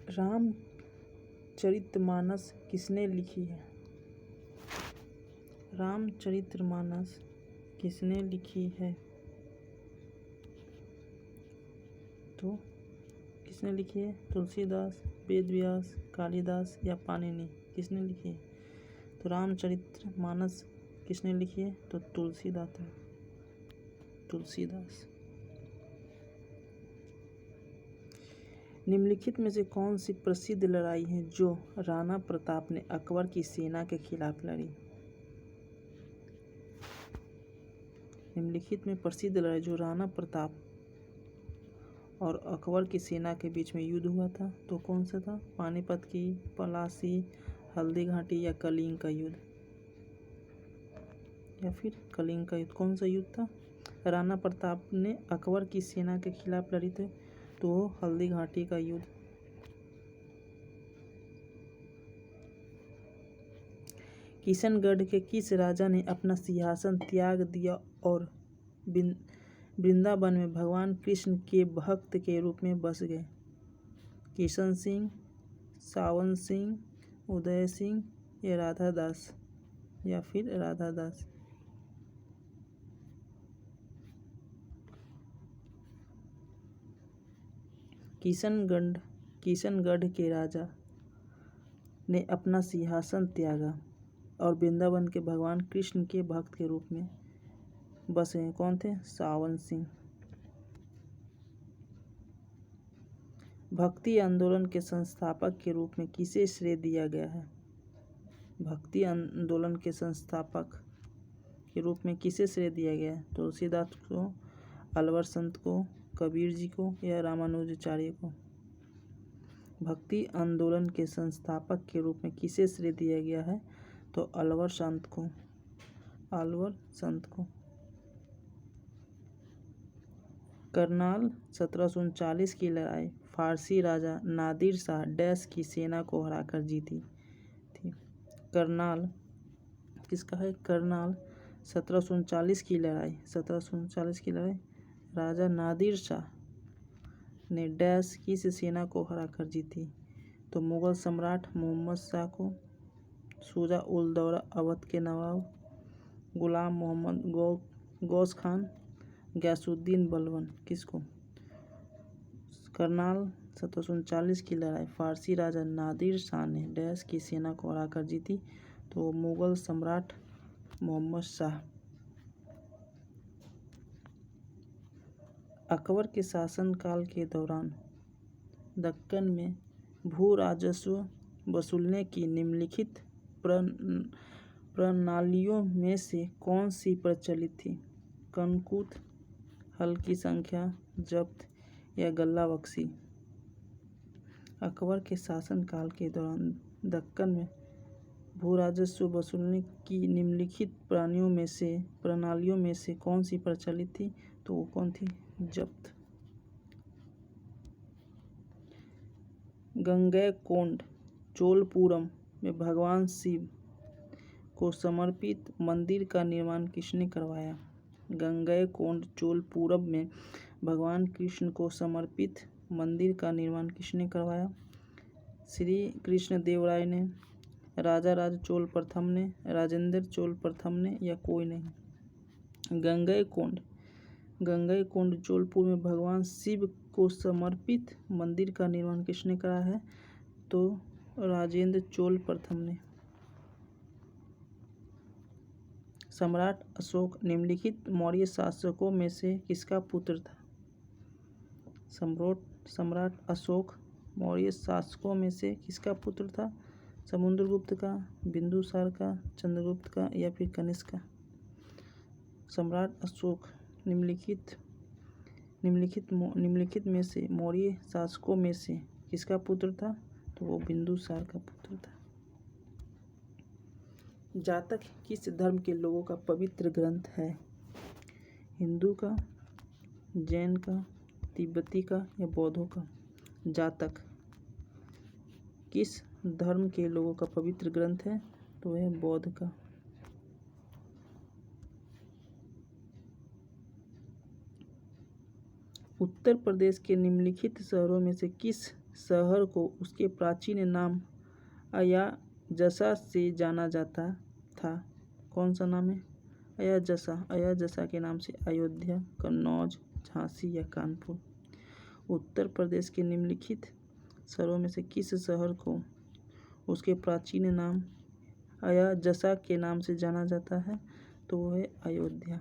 रामचरितमानस किसने लिखी है? रामचरितमानस किसने लिखी है? तो किसने लिखी है? तुलसीदास, वेदव्यास, कालिदास या पाणिनि? किसने लिखी है? तो रामचरितमानस किसने लिखी है? तो तुलसीदास। निम्नलिखित में से कौन सी प्रसिद्ध लड़ाई है जो राणा प्रताप ने अकबर की सेना के खिलाफ लड़ी? निम्नलिखित में प्रसिद्ध लड़ाई जो राणा प्रताप और अकबर की सेना के बीच में युद्ध हुआ था, तो कौन सा था? पानीपत की, पलासी, हल्दी घाटी या कलिंग का युद्ध? या फिर कलिंग का युद्ध। कौन सा युद्ध था? राणा प्रताप ने अकबर की सेना के खिलाफ लड़ी थे, तो वो हल्दी घाटी का युद्ध। किशनगढ़ के किस राजा ने अपना सिंहासन त्याग दिया और वृंदावन में भगवान कृष्ण के भक्त के रूप में बस गए? किशन सिंह, सावन सिंह, उदय सिंह या राधादास? या फिर राधादास। किशनगढ़ के राजा ने अपना सिंहासन त्यागा और वृंदावन के भगवान कृष्ण के भक्त के रूप में बसे हैं। कौन थे? सावन सिंह। भक्ति आंदोलन के संस्थापक के रूप में किसे श्रेय दिया गया है? भक्ति आंदोलन के संस्थापक के रूप में किसे श्रेय दिया गया है? तुलसीदास को, अलवर संत को, कबीर जी को या रामानुजाचार्य को? भक्ति आंदोलन के संस्थापक के रूप में किसे श्रेय दिया गया है? तो अलवर संत को। करनाल 1739 की लड़ाई फारसी राजा नादिर शाह डैश की सेना को हराकर जीती थी। करनाल किसका है? करनाल 1739 की लड़ाई राजा नादिर शाह ने डैश किस सेना को हराकर जीती? तो मुगल सम्राट मोहम्मद शाह को, शुजा उल दौला अवध के नवाब, गुलाम मोहम्मद गौस खान, गयासुद्दीन बलबन? किसको? करनाल 1739 की लड़ाई फारसी राजा नादिर शाह ने डैश की सेना को हराकर जीती, तो मुगल सम्राट मोहम्मद शाह। अकबर के शासनकाल के दौरान दक्कन में भू राजस्व वसूलने की निम्नलिखित प्रणालियों में से कौन सी प्रचलित थी? कंकूत, हल्की संख्या, जब्त या गल्ला बख्शी? अकबर के शासनकाल के दौरान दक्कन में भू राजस्व वसूलने की निम्नलिखित प्रणालियों में से कौन सी प्रचलित थी? तो वो कौन थी? जब्त। गंगैकोंड चोलपुरम में भगवान शिव को समर्पित मंदिर का निर्माण किसने करवाया? गंगैकोंड चोलपुरम में भगवान कृष्ण को समर्पित मंदिर का निर्माण किसने करवाया? श्री कृष्ण देव राय ने, राजा राज चोल प्रथम ने, राजेंद्र चोल प्रथम ने या कोई नहीं? गंगैकोंड चोलपुर में भगवान शिव को समर्पित मंदिर का निर्माण किसने करा है? तो राजेंद्र चोल प्रथम ने। सम्राट अशोक निम्नलिखित मौर्य शासकों में से किसका पुत्र था? सम्राट अशोक मौर्य शासकों में से किसका पुत्र था? समुद्रगुप्त का, बिंदुसार का, चंद्रगुप्त का या फिर कनिष्क का? सम्राट अशोक निम्नलिखित में से मौर्य शासकों में से किसका पुत्र था? तो वो बिंदुसार का पुत्र था। जातक किस धर्म के लोगों का पवित्र ग्रंथ है? हिंदू का, जैन का, तिब्बती का या बौद्धों का? जातक किस धर्म के लोगों का पवित्र ग्रंथ है? तो वह बौद्ध का। उत्तर प्रदेश के निम्नलिखित शहरों में से किस शहर को उसके प्राचीन नाम अयाजसा से जाना जाता था? कौन सा नाम है? अयाजसा। अयाजसा के नाम से अयोध्या, कन्नौज, झांसी या कानपुर। उत्तर प्रदेश के निम्नलिखित शहरों में से किस शहर को उसके प्राचीन नाम अयाजसा के नाम से जाना जाता है? तो वो है अयोध्या।